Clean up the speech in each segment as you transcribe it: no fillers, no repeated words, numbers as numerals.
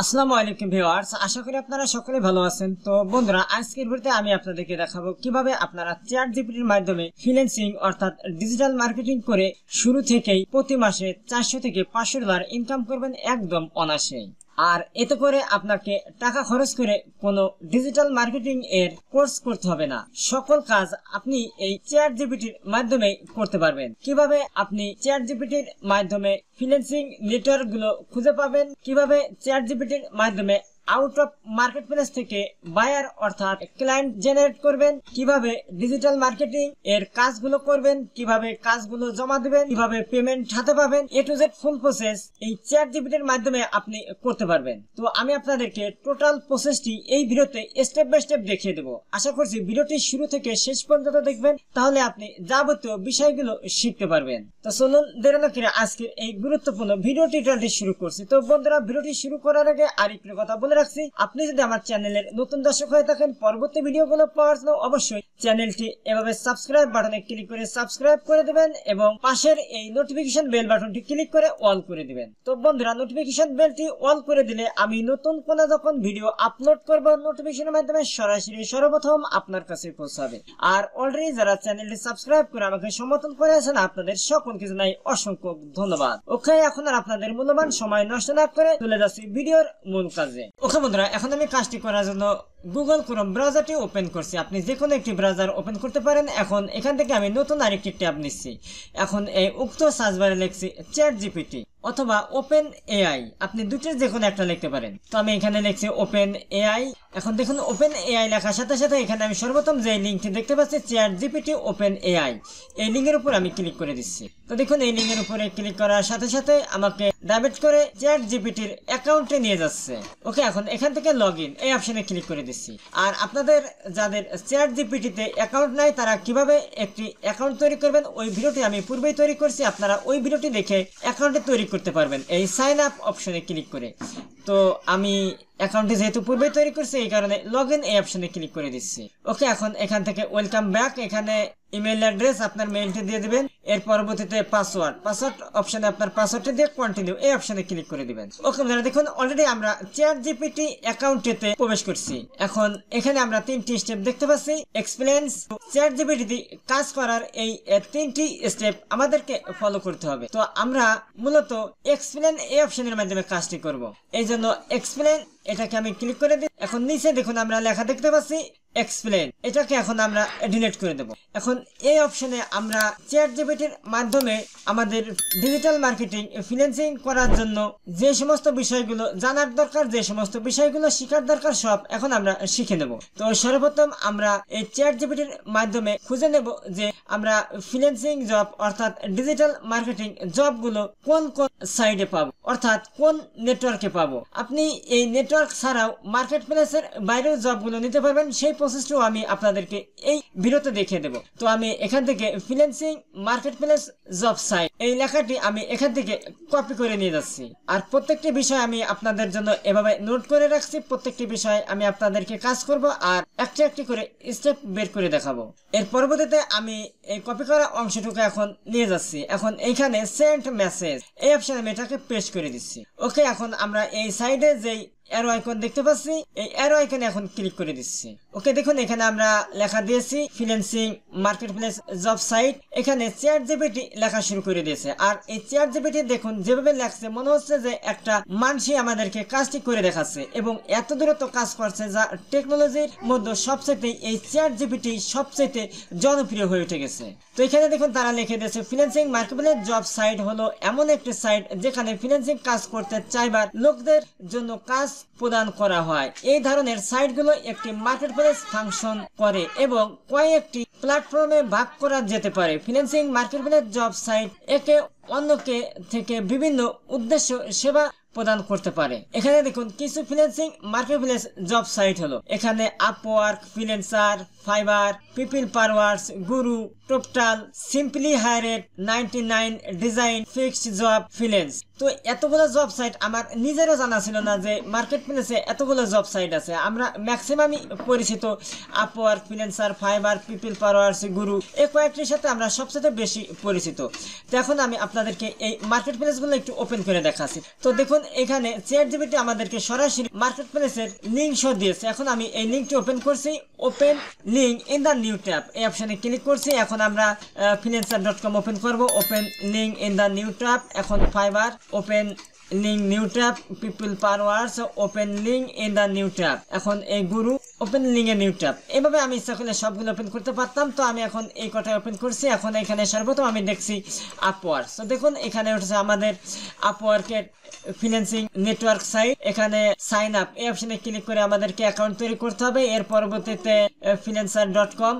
আসসালামু আলাইকুম ভিউয়ার্স, আশা করি আপনারা সকলে ভালো আছেন। তো বন্ধুরা, আজকের ভিডিওতে আমি আপনাদেরকে দেখাবো কিভাবে আপনারা চ্যাট জিপিটির মাধ্যমে ফ্রিল্যান্সিং অর্থাৎ ডিজিটাল মার্কেটিং করে শুরু থেকেই প্রতি মাসে 400 থেকে $500 ইনকাম করবেন একদম অনায়াসেই। আর এতে করে আপনাকে টাকা খরচ করে কোনো ডিজিটাল মার্কেটিং এর কোর্স করতে হবে না। সকল কাজ আপনি এই চ্যাট জিপিটির মাধ্যমে করতে পারবেন। কিভাবে আপনি চ্যাট জিপিটির মাধ্যমে ফ্রিল্যান্সিং নেটওয়ার্ক গুলো খুঁজে পাবেন, কিভাবে চ্যাট জিপিটির মাধ্যমে আউট অফ মার্কেট প্লেস থেকে বায়ার অর্থাৎ ক্লায়েন্ট জেনারেট করবেন, কিভাবে ডিজিটাল মার্কেটিং এর কাজগুলো করবেন, কিভাবে কাজগুলো জমা দিবেন, কিভাবে পেমেন্ট হাতে পাবেন, এ টু জেড ফুল প্রসেস এই চ্যাট জিপিটির মাধ্যমে আপনি করতে পারবেন। তো আমি আপনাদেরকে টোটাল প্রসেসটি এই ভিডিওতে স্টেপ বাই স্টেপ দেখিয়ে দেবো। আশা করছি ভিডিওটি শুরু থেকে শেষ পর্যন্ত দেখবেন, তাহলে আপনি যাবতীয় বিষয়গুলো শিখতে পারবেন। তো চলুন দেরি না করে আজকের এই গুরুত্বপূর্ণ ভিডিও টিউটোরিয়ালটি শুরু করছি। তো বন্ধুরা, ভিডিওটি শুরু করার আগে আরেকটি কথা বলে রাখছি, আপনি যদি আমার চ্যানেলের নতুন দর্শক হয়ে থাকেন, পরবর্তী ভিডিওগুলো পাওয়ার জন্য অবশ্যই চ্যানেলটি এভাবে সাবস্ক্রাইব বাটনে ক্লিক করে সাবস্ক্রাইব করে দিবেন এবং পাশের এই নোটিফিকেশন বেল বাটনটি ক্লিক করে অল করে দিবেন। তো বন্ধুরা, নোটিফিকেশন বেলটি অল করে দিলে আমি নতুন কোনো যখন ভিডিও আপলোড করব, নোটিফিকেশনের মাধ্যমে সরাসরি সর্বপ্রথম আপনার কাছে পৌঁছাবে। আর অলরেডি যারা চ্যানেলটি সাবস্ক্রাইব করে আমাকে সমর্থন করে আছেন, আপনাদের সকলকে জানাই অসংখ্য ধন্যবাদ। ওকে, এখন আর আপনাদের মূল্যবান সময় নষ্ট না করে চলে যাচ্ছি ভিডিওর মূল কাজে। ওকে বন্ধুরা, এখন আমি কাজটি করার জন্য গুগল ক্রোম ব্রাউজারটি ওপেন করছি। আপনি যে কোনো একটি ব্রাউজার ওপেন করতে পারেন। এখন এখান থেকে আমি নতুন আরেকটি ট্যাব নিচ্ছি। এখন এই উক্ত সার্চ বারে লিখছি চ্যাট জিপিটি অথবা ওপেন এআই, আপনি দুটির যে কোনো একটা লিখতে পারেন। তো আমি এখানে লিখছি ওপেন এআই। এখন দেখুন, ওপেন এআই লেখার সাথে সাথে এখানে আমি সর্বপ্রথম যে লিঙ্কটি দেখতে পাচ্ছি চ্যাট জিপিটি ওপেন এআই, এই লিঙ্কের উপর আমি ক্লিক করে দিচ্ছি। তো দেখুন, এই লিঙ্কের উপরে ক্লিক করার সাথে সাথে আমাকে ডাইরেক্ট করে চ্যাট জিপিটির অ্যাকাউন্টে নিয়ে যাচ্ছে। ওকে, এখন এখান থেকে লগ ইন এই অপশনে ক্লিক করে দিচ্ছি। আর আপনাদের যাদের চ্যাট জিপিটিতে অ্যাকাউন্ট নাই, তারা কিভাবে একটি অ্যাকাউন্ট তৈরি করবেন ওই ভিডিওটি আমি পূর্বেই তৈরি করছি, আপনারা ওই ভিডিওটি দেখে অ্যাকাউন্টে তৈরি করতে পারবেন এই সাইন আপ অপশনে ক্লিক করে। তো আমি অ্যাকাউন্টে যেহেতু পূর্বে তৈরি করছি, এই কারণে লগ ইন এই অপশনে ক্লিক করে দিচ্ছি। ওকে, এখন এখান থেকে ওয়েলকাম ব্যাক, এখানে ইমেল অ্যাড্রেস আপনার মেইলটি দিয়ে দিবেন। এর পরবর্তীতে পাসওয়ার্ড অপশনে আপনার পাসওয়ার্ডটি দিয়ে কন্টিনিউ এই অপশনে ক্লিক করে দিবেন। ওকে বন্ধুরা, দেখুন অলরেডি আমরা চ্যাট জিপিটি অ্যাকাউন্টেতে প্রবেশ করছি। এখন এখানে আমরা তিনটি স্টেপ দেখতে পাচ্ছি। এক্সপ্লেন্স চ্যাট জিপিটি কাজ করার এই তিনটি স্টেপ আমাদেরকে ফলো করতে হবে। তো আমরা মূলত এক্সপ্লেন এই অপশনের মাধ্যমে কাজটি করব। এই জন্য এক্সপ্লেন এটাকে আমি ক্লিক করে দিই। এখন নিচে দেখুন আমরা লেখা দেখতে পাচ্ছি এক্সপ্লেন, এটাকে এখন আমরা ডিলিট করে দেব। এখন এই অপশনে আমরা চ্যাট জিপিটির মাধ্যমে আমাদের ডিজিটাল মার্কেটিং ফ্রিল্যান্সিং করার জন্য যে সমস্ত বিষয়গুলো জানার দরকার, যে সমস্ত বিষয়গুলো শেখার দরকার, সব এখন আমরা শিখে নেব। তো সর্বপ্রথম আমরা এই চ্যাট জিপিটির মাধ্যমে খুঁজে নেব যে আমরা ফ্রিল্যান্সিং জব অর্থাৎ ডিজিটাল মার্কেটিং জবগুলো কোন কোন সাইডে পাবো, অর্থাৎ কোন নেটওয়ার্কে পাবো। আপনি এই নেটওয়ার্ক ছাড়াও মার্কেট প্লেসের বাইরেও জবগুলো নিতে পারবেন, সেই প্রসেসটাও আমি আপনাদেরকে এই ভিডিওতে দেখিয়ে দেব। তো আমি এখান থেকে freelancing market place job site এই লেখাটি আমি এখান থেকে কপি করে নিয়ে যাচ্ছি। আর প্রত্যেকটি বিষয় আমি আপনাদের জন্য এভাবে নোট করে রাখছি। প্রত্যেকটি বিষয় আমি আপনাদেরকে কাজ করব আর একটি একটি করে স্টেপ বের করে দেখাবো। এর পরবর্তীতে আমি এই কপি করা অংশটুকু এখন নিয়ে যাচ্ছি। এখন এইখানে সেন্ড মেসেজ এই অপশনে আমি এটাকে পেস্ট করে দিচ্ছি। ওকে, এখন আমরা এই সাইডে যেই অ্যারো আইকন দেখতে পাচ্ছি, এই অ্যারো আইকনে এখন ক্লিক করে দিচ্ছি। ওকে, দেখুন এখানে আমরা লেখা দিয়েছি freelancing market place job site. এখানে চ্যাট জিপিটি লেখা শুরু করে দিয়েছে। আর এই চ্যাট জিপিটি দেখুন যেভাবে লেখছে, মনে হচ্ছে যে একটা মানুষই আমাদেরকে কাজটি করে দেখাচ্ছে এবং এত দ্রুত কাজ করছে, যা টেকনোলজির মধ্যে সবচেয়ে এই চ্যাট জিপিটি সবচেয়ে জনপ্রিয় হয়ে উঠে গেছে। তো এখানে দেখুন তারা লিখে দিয়েছে freelancing market place job site হলো এমন একটি সাইট যেখানে ফ্রিল্যান্সিং কাজ করতে চাইবার লোকদের জন্য কাজ প্রদান করা হয়। এই ধরনের সাইটগুলো একটি মার্কেট প্লেস ফাংশন করে এবং কয়েকটি প্ল্যাটফর্মে ভাগ করা যেতে পারে। Freelancing market place job site একে অন্যকে থেকে বিভিন্ন উদ্দেশ্য সেবা প্রদান করতে পারে। এখানে দেখুন কিছু freelancing market place job site হলো এখানে Upwork, Freelancer, Fiverr, PeoplePerHour, Guru, Toptal, Simply Hired, 99, design, fixed job, freelance. তো এতগুলো জব সাইট আমার নিজেরও জানা ছিল না যে মার্কেট প্লেসে এতগুলো জব সাইট আছে। আমরা ম্যাক্সিমামই পরিচিত Upwork, Freelancer, fibre, people powers, গুরু, এই কয়েকটির সাথে আমরা সবচেয়ে বেশি পরিচিত। তো এখন আমি আপনাদেরকে এই মার্কেট প্লেসগুলো একটু ওপেন করে দেখাচ্ছি। তো দেখুন এখানে ChatGPT আমাদেরকে সরাসরি মার্কেট প্লেসের লিঙ্ক শো দিয়েছে। এখন আমি এই লিঙ্কটি ওপেন করছি, open link in the new tab এই অপশনে ক্লিক করছি। এখন আমরা freelancer.com ওপেন করব, open link in the new tab. এখন Fiverr, open link new tab, PeoplePerHour, open link in the new tab. এখন এই Guru, open link a new tab. এভাবে আমি ইচ্ছা করলে সবগুলো ওপেন করতে পারতাম। তো আমি এখন এই কটাই ওপেন করছি। এখন এখানে সর্বপ্রথম আমি দেখছি আপওয়ার্ক। তো দেখুন এখানে উঠেছে আমাদের আপওয়ার্কের ফ্রিল্যান্সিং নেটওয়ার্ক সাইট। এখানে সাইন আপ এই অপশনে ক্লিক করে আমাদেরকে অ্যাকাউন্ট তৈরি করতে হবে। এর পরবর্তীতে freelancer.com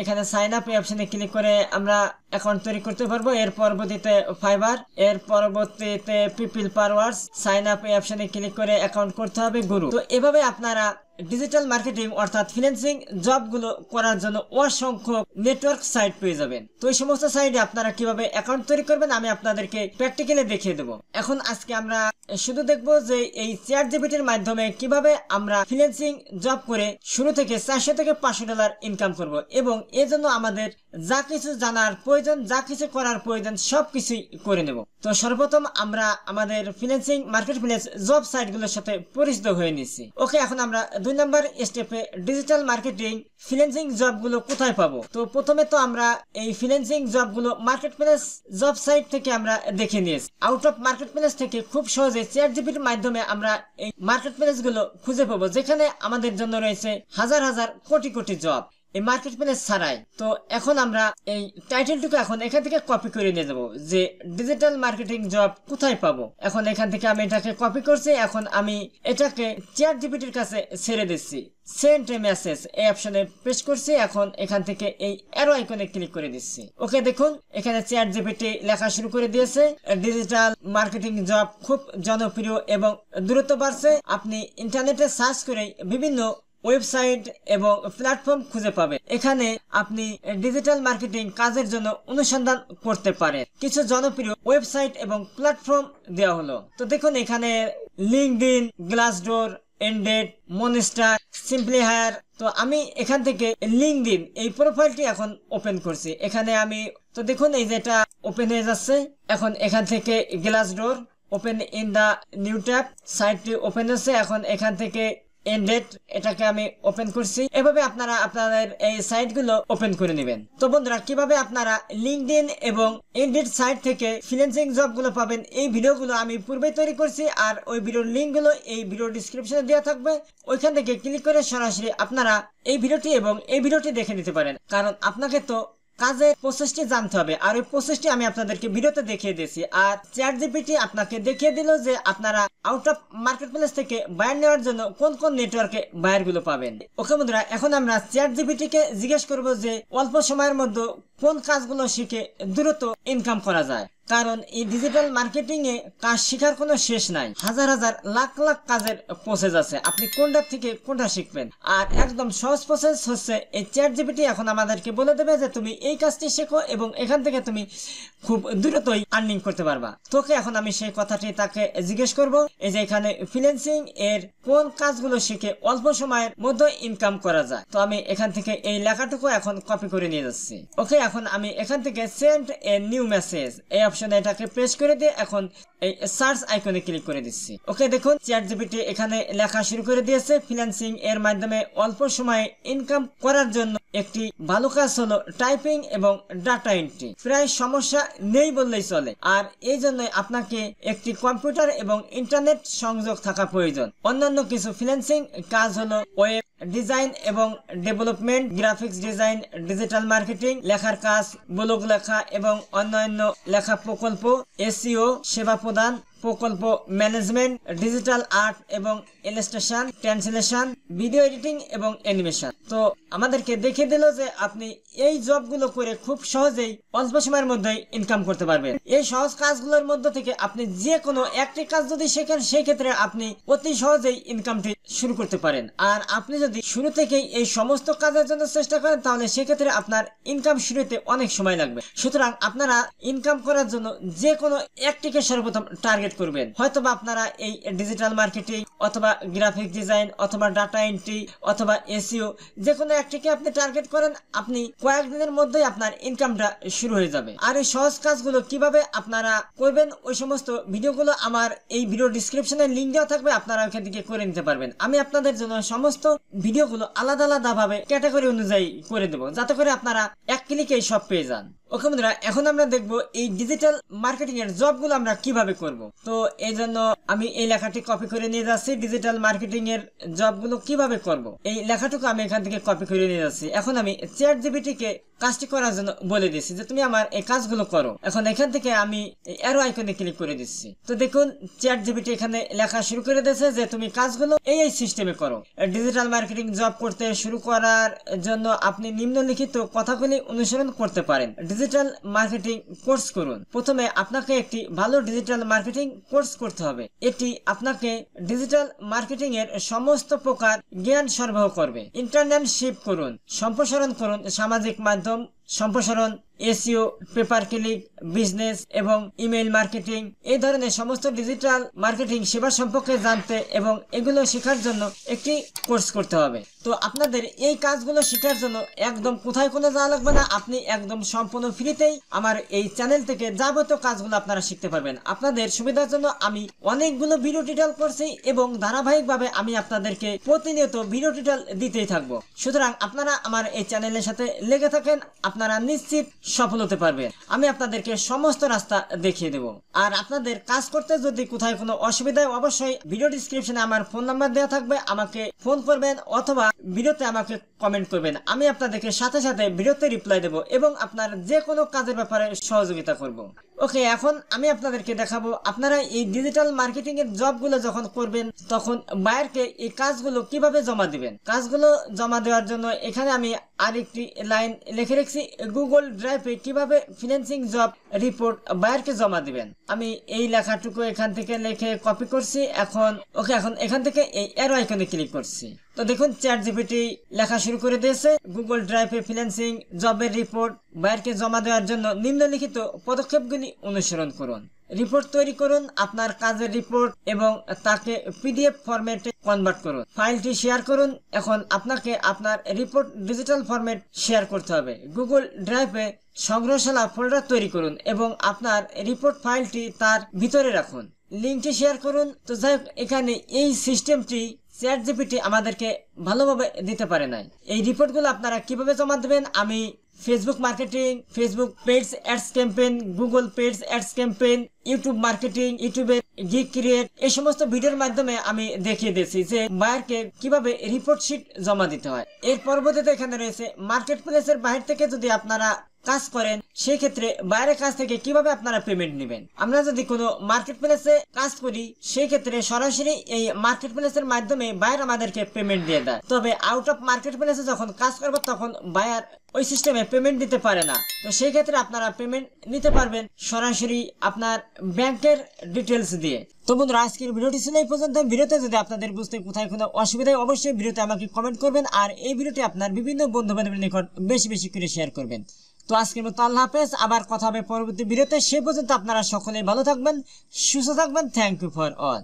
এখানে সাইন আপ এই অপশনে ক্লিক করে আমরা অ্যাকাউন্ট তৈরি করতে পারবো। এর পরবর্তীতে ফাইবার, এর পরবর্তীতে পিপল পাওয়ার্স, সাইন আপ এই অপশনে ক্লিক করে অ্যাকাউন্ট করতে হবে গুরু। তো এভাবে আপনারা ডিজিটাল মার্কেটিং অর্থাৎ ফ্রিল্যান্সিং জবগুলো করার জন্য অসংখ্য নেটওয়ার্ক সাইট পেয়ে যাবেন। তো এই সমস্ত সাইটে আপনারা কিভাবে অ্যাকাউন্ট তৈরি করবেন আমি আপনাদেরকে প্র্যাকটিক্যালি দেখিয়ে দেবো। এখন আজকে আমরা শুধু দেখবো যে এই ChatGPT-র মাধ্যমে কিভাবে আমরা ফ্রিল্যান্সিং জব করে শুরু থেকে $400 থেকে $500 ইনকাম করব, এবং এর জন্য আমাদের যা কিছু জানার প্রয়োজন, যা কিছু করার প্রয়োজন সবকিছুই করে নেব। তো সর্বপ্রথম আমরা আমাদের ফ্রিল্যান্সিং মার্কেট প্লেস জব সাইটগুলোর সাথে পরিচিত হয়ে নিচ্ছি। ওকে, এখন আমরা 2 নম্বর স্টেপে ডিজিটাল মার্কেটিং ফ্রিল্যান্সিং জবগুলো কোথায় পাবো। তো প্রথমে তো আমরা এই ফ্রিল্যান্সিং জবগুলো মার্কেট প্লেস জব সাইট থেকে আমরা দেখে নিয়েছি। আউট অফ মার্কেট প্লেস থেকে খুব সহজে ChatGPT-র মাধ্যমে আমরা এই মার্কেট প্লেস গুলো খুঁজে পাবো, যেখানে আমাদের জন্য রয়েছে হাজার হাজার কোটি কোটি জব এই মার্কেট প্লেস ছাড়াই। তো এখন আমরা এই টাইটেলটুকু এখন এখান থেকে কপি করে নিয়ে যাবো যে ডিজিটাল মার্কেটিং জব কোথায় পাবো। এখন এখান থেকে আমি এটাকে কপি করছি। এখন আমি এটাকে ChatGPT-র কাছে ছেড়ে দিচ্ছি। সেন্ড এ মেসেজ এই অপশনে প্রেস করছি। এখন এখান থেকে এই অ্যারো আইকনে ক্লিক করে দিচ্ছি। ওকে, দেখুন এখানে ChatGPT লেখা শুরু করে দিয়েছে। ডিজিটাল মার্কেটিং জব খুব জনপ্রিয় এবং দ্রুত বাড়ছে। আপনি ইন্টারনেটে সার্চ করে বিভিন্ন ওয়েবসাইট এবং প্ল্যাটফর্ম খুঁজে পাবেন। এখানে আপনি ডিজিটাল মার্কেটিং কাজের জন্য অনুসন্ধান করতে পারেন। কিছু জনপ্রিয় ওয়েবসাইট এবং প্ল্যাটফর্ম দেওয়া হলো। তো দেখুন এখানে LinkedIn, Glassdoor, Indeed, Monster, SimplyHired. তো আমি এখান থেকে লিঙ্কডইন এই প্রোফাইলটি এখন ওপেন করছি। এখানে আমি তো দেখুন এই যে এটা ওপেন হয়ে যাচ্ছে। এখন এখান থেকে Glassdoor, open in the new tab সাইটটি ওপেন হচ্ছে। এখন এখান থেকে এন্ডেড এটাকে আমি ওপেন করছি। এভাবে আপনারা আপনাদের এই সাইটগুলো ওপেন করে নেবেন। তো বন্ধুরা, কিভাবে আপনারা লিঙ্কডইন এবং এন্ডেড সাইট থেকে ফ্রিল্যান্সিং জবগুলো পাবেন এই ভিডিওগুলো আমি পূর্বেই তৈরি করছি, আর ওই ভিডিওর লিঙ্কগুলো এই ভিডিও ডেসক্রিপশনে দেওয়া থাকবে। ওইখান থেকে ক্লিক করে সরাসরি আপনারা এই ভিডিওটি এবং এই ভিডিওটি দেখে নিতে পারেন, কারণ আপনাকে তো কাজের প্রসেসটি জানতে হবে, আর ওই প্রসেসটি আমি আপনাদেরকে ভিডিওতে দেখিয়ে দিয়েছি। আর ChatGPT আপনাকে দেখিয়ে দিল যে আপনারা আউট অফ মার্কেট প্লেস থেকে বায়ার নেওয়ার জন্য কোন কোন নেটওয়ার্কে বায়ার গুলো পাবেন। ওকে বন্ধুরা, এখন আমরা ChatGPT কে জিজ্ঞেস করব যে অল্প সময়ের মধ্যে কোন কাজগুলো শিখে দ্রুত ইনকাম করা যায়, কারণ এই ডিজিটাল মার্কেটিং এ কাজ শেখার কোনো শেষ নাই। হাজার হাজার লাখ লাখ কাজের প্রসেস আছে, আপনি কোনটা থেকে কোনটা শিখবেন। আর একদম সহজ প্রসেস হচ্ছে এই ChatGPT এখন আমাদেরকে বলে দেবে যে তুমি এই কাজটি শেখো এবং এখান থেকে তুমি খুব দ্রুতই আর্নিং করতে পারবা। তোকে এখন আমি সেই কথাটি তাকে জিজ্ঞেস করব, এই যে এখানে ফ্রিল্যান্সিং এর কোন কাজগুলো শিখে অল্প সময়ের মধ্যে ইনকাম করা যায়। তো আমি এখান থেকে এই লেখাটুকু এখন কপি করে নিয়ে যাচ্ছি। ওকে, এখন আমি এখান থেকে সেন্ড এ নিউ মেসেজ এই অপশনে এটাকে প্রেস করে দিয়ে এখন এই সার্চ আইকনে ক্লিক করে দিচ্ছি। ওকে, দেখুন ChatGPT এখানে লেখা শুরু করে দিয়েছে। ফ্রিল্যান্সিং এর মাধ্যমে অল্প সময়ে ইনকাম করার জন্য একটি ভালো কাজ হলো টাইপিং এবং ডাটা এন্ট্রি। প্রায় সমস্যা নেই বললেই চলে, আর এই জন্য আপনাকে একটি কম্পিউটার এবং ইন্টারনেট সংযোগ থাকা প্রয়োজন। অন্যান্য কিছু ফ্রিল্যান্সিং কাজ হলো ওয়েব ডিজাইন এবং development, graphics design, digital marketing, লেখার কাজ, ব্লগ লেখা এবং অন্যান্য লেখা প্রকল্প, SEO, সেবা প্রদান, প্রকল্প ম্যানেজমেন্ট, ডিজিটাল আর্ট এবং ইলাস্ট্রেশন, ট্রান্সলেশন, ভিডিও এডিটিং এবং অ্যানিমেশন। তো আমাদেরকে দেখিয়ে দিল যে আপনি এই জবগুলো করে খুব সহজেই অল্প সময়ের মধ্যে ইনকাম করতে পারবেন। এই সহজ কাজগুলোর মধ্যে থেকে আপনি যে কোনো একটি কাজ যদি শেখেন সেই ক্ষেত্রে আপনি অতি সহজেই ইনকামটি শুরু করতে পারেন। আর আপনি যদি শুরু থেকেই এই সমস্ত কাজের জন্য চেষ্টা করেন তাহলে সেক্ষেত্রে আপনার ইনকাম শুরুতে অনেক সময় লাগবে। সুতরাং আপনারা ইনকাম করার জন্য যে কোনো একটিকে সর্বপ্রথম টার্গেট করবেন। হয়তোবা আপনারা এই ডিজিটাল মার্কেটিং অথবা গ্রাফিক ডিজাইন অথবা ডাটা এন্ট্রি অথবা এসইও যে কোনো একটিকে আপনি টার্গেট করেন, আপনি কয়েকদিনের মধ্যেই আপনার ইনকামটা শুরু হয়ে যাবে। আর এই সহজ কাজগুলো কিভাবে আপনারা করবেন ওই সমস্ত ভিডিওগুলো আমার এই ভিডিও ডিসক্রিপশনে লিংক দেওয়া থাকবে, আপনারা ওখান থেকে করে নিতে পারবেন। আমি আপনাদের জন্য সমস্ত ভিডিওগুলো আলাদা আলাদা ভাবে ক্যাটাগরি অনুযায়ী করে দেবো, যাতে করে আপনারা এক ক্লিকেই সব পেয়ে যান। ওকে বন্ধুরা, এখন আমরা দেখবো এই ডিজিটাল মার্কেটিং এর জবগুলো আমরা কিভাবে করব। তো এই জন্য আমি এই লেখাটি কপি করে নিয়ে যাচ্ছি। ডিজিটাল মার্কেটিং এর জবগুলো কিভাবে করব এই লেখাটুকু আমি এখান থেকে কপি করে নিয়ে যাচ্ছি। এখন আমি চ্যাট জিপিটি কে কাজটি করার জন্য বলে দিচ্ছি যে তুমি আমার এই কাজগুলো করো। এখন এখান থেকে আমি অ্যারো আইকনে ক্লিক করে দিচ্ছি। তো দেখুন চ্যাট জিপিটি এখানে লেখা শুরু করে দিয়েছে যে তুমি কাজগুলো এই সিস্টেমে করো। ডিজিটাল মার্কেটিং জব করতে শুরু করার জন্য আপনি নিম্নলিখিত কথাগুলি অনুসরণ করতে পারেন। ডিজিটাল মার্কেটিং কোর্স করুন। প্রথমে আপনাকে একটি ভালো ডিজিটাল মার্কেটিং কোর্স করতে হবে। এটি আপনাকে ডিজিটাল মার্কেটিং এর সমস্ত প্রকার জ্ঞান সরবরাহ করবে। ইন্টার্নশিপ করুন, সম্প্রসারণ করুন, সামাজিক মাধ্যম সম্প্রসারণ, এসইও, পেপার ক্লিক, বিজনেস এবং ইমেইল মার্কেটিং এই ধরনের সমস্ত ডিজিটাল মার্কেটিং সেবা সম্পর্কে জানতে এবং এগুলো শেখার জন্য একটি কোর্স করতে হবে। তো আপনাদের এই কাজগুলো শেখার জন্য একদম কোথায় কোনো যাওয়া লাগবে না, আপনি একদম সম্পূর্ণ ফ্রিতেই আমার এই চ্যানেল থেকে যাবতীয় কাজগুলো আপনারা শিখতে পারবেন। আপনাদের সুবিধার জন্য আমি অনেকগুলো ভিডিও টিউটোরিয়াল করছি এবং ধারাবাহিকভাবে আমি আপনাদেরকে প্রতিনিয়ত ভিডিও টিউটোরিয়াল দিতেই থাকবো। সুতরাং আপনারা আমার এই চ্যানেলের সাথে লেগে থাকেন, আপনারা নিশ্চিত সফল হতে পারবেন। আমি আপনাদেরকে সমস্ত রাস্তা দেখিয়ে দেব। আর আপনাদের কাজ করতে যদি কোথায় কোনো অসুবিধা হয় অবশ্যই ভিডিও ডিসক্রিপশনে আমার ফোন নাম্বার দেওয়া থাকবে, আমাকে ফোন করবেন অথবা ভিডিওতে আমাকে কমেন্ট করবেন। আমি আপনাদেরকে সাথে সাথে ভিডিওতে রিপ্লাই দেব এবং আপনার যে কোনো কাজের ব্যাপারে সহযোগিতা করব। ওকে, এখন আমি আপনাদেরকে দেখাবো আপনারা এই ডিজিটাল মার্কেটিং এর জবগুলো যখন করবেন তখন বায়ারকে এই কাজগুলো কিভাবে জমা দিবেন। কাজগুলো জমা দেওয়ার জন্য এখানে আমি আরেকটি লাইন লিখে রেখেছি, গুগল ড্রাইভে কিভাবে ফ্রিল্যান্সিং জব রিপোর্ট বায়ারকে জমা দিবেন। আমি এই লেখাটুকু এখান থেকে লিখে কপি করছি। এখন এখান থেকে এই অ্যারো আইকনে ক্লিক করছি। তো দেখুন চ্যাট জিপিটি লেখা শুরু করে দিয়েছে, গুগল ড্রাইভে ফ্রিল্যান্সিং জবের রিপোর্ট বায়ারকে জমা দেওয়ার জন্য নিম্নলিখিত পদক্ষেপগুলি অনুসরণ করুন। রিপোর্ট তৈরি করুন, আপনার কাজের রিপোর্ট এবং তাকে পিডিএফ ফরম্যাটে কনভার্ট করুন। ফাইলটি শেয়ার করুন। এখন আপনাকে আপনার রিপোর্ট ডিজিটাল ফরম্যাট শেয়ার করতে হবে। গুগল ড্রাইভে সংগ্রহশালা ফোল্ডার তৈরি করুন এবং আপনার রিপোর্ট ফাইলটি তার ভিতরে রাখুন। লিঙ্কটি শেয়ার করুন। তো যাই হোক, এখানে এই সিস্টেমটি চ্যাট জিপিটি আমাদেরকে ভালোভাবে দিতে পারে নাই। এই রিপোর্টগুলো আপনারা কিভাবে জমা দেবেন আমি Facebook marketing, Facebook page ads campaign, Google page ads campaign, YouTube marketing, ইউটিউবে গিগ ক্রিয়েট এই সমস্ত ভিডিওর মাধ্যমে আমি দেখিয়ে দিয়েছি যে বায়ারকে কিভাবে রিপোর্ট শিট জমা দিতে হয়। এর পরবর্তীতে এখানে রয়েছে মার্কেট প্লেসের বাইরে থেকে যদি আপনারা কাজ করেন সেই ক্ষেত্রে বাইরের কাছ থেকে কিভাবে আপনারা পেমেন্ট নেবেন। আমরা যদি কোনো মার্কেট প্লেসে কাজ করি সেই ক্ষেত্রে সরাসরি এই মার্কেট প্লেসের মাধ্যমে বায়ার আমাদেরকে পেমেন্ট দিয়ে দেয়। তবে আউট অফ মার্কেট প্লেসে যখন কাজ করবো তখন বায়ার ওই সিস্টেমে পেমেন্ট দিতে পারে না। তো সেই ক্ষেত্রে আপনারা পেমেন্ট নিতে পারবেন সরাসরি আপনার ব্যাংকের ডিটেলস দিয়ে। তো বন্ধুরা, আজকের ভিডিওটি ছিল এই পর্যন্ত। ভিডিওতে যদি আপনাদের বুঝতে কোথায় কোনো অসুবিধা হয় অবশ্যই ভিডিওতে আমাকে কমেন্ট করবেন আর এই ভিডিওটি আপনার বিভিন্ন বন্ধু বান্ধবের নিকট বেশি বেশি করে শেয়ার করবেন। তো আজকের মতো আল্লাহ হাফেজ, আবার কথা হবে পরবর্তী ভিডিওতে। সে পর্যন্ত আপনারা সকলেই ভালো থাকবেন, সুস্থ থাকবেন। Thank you for all.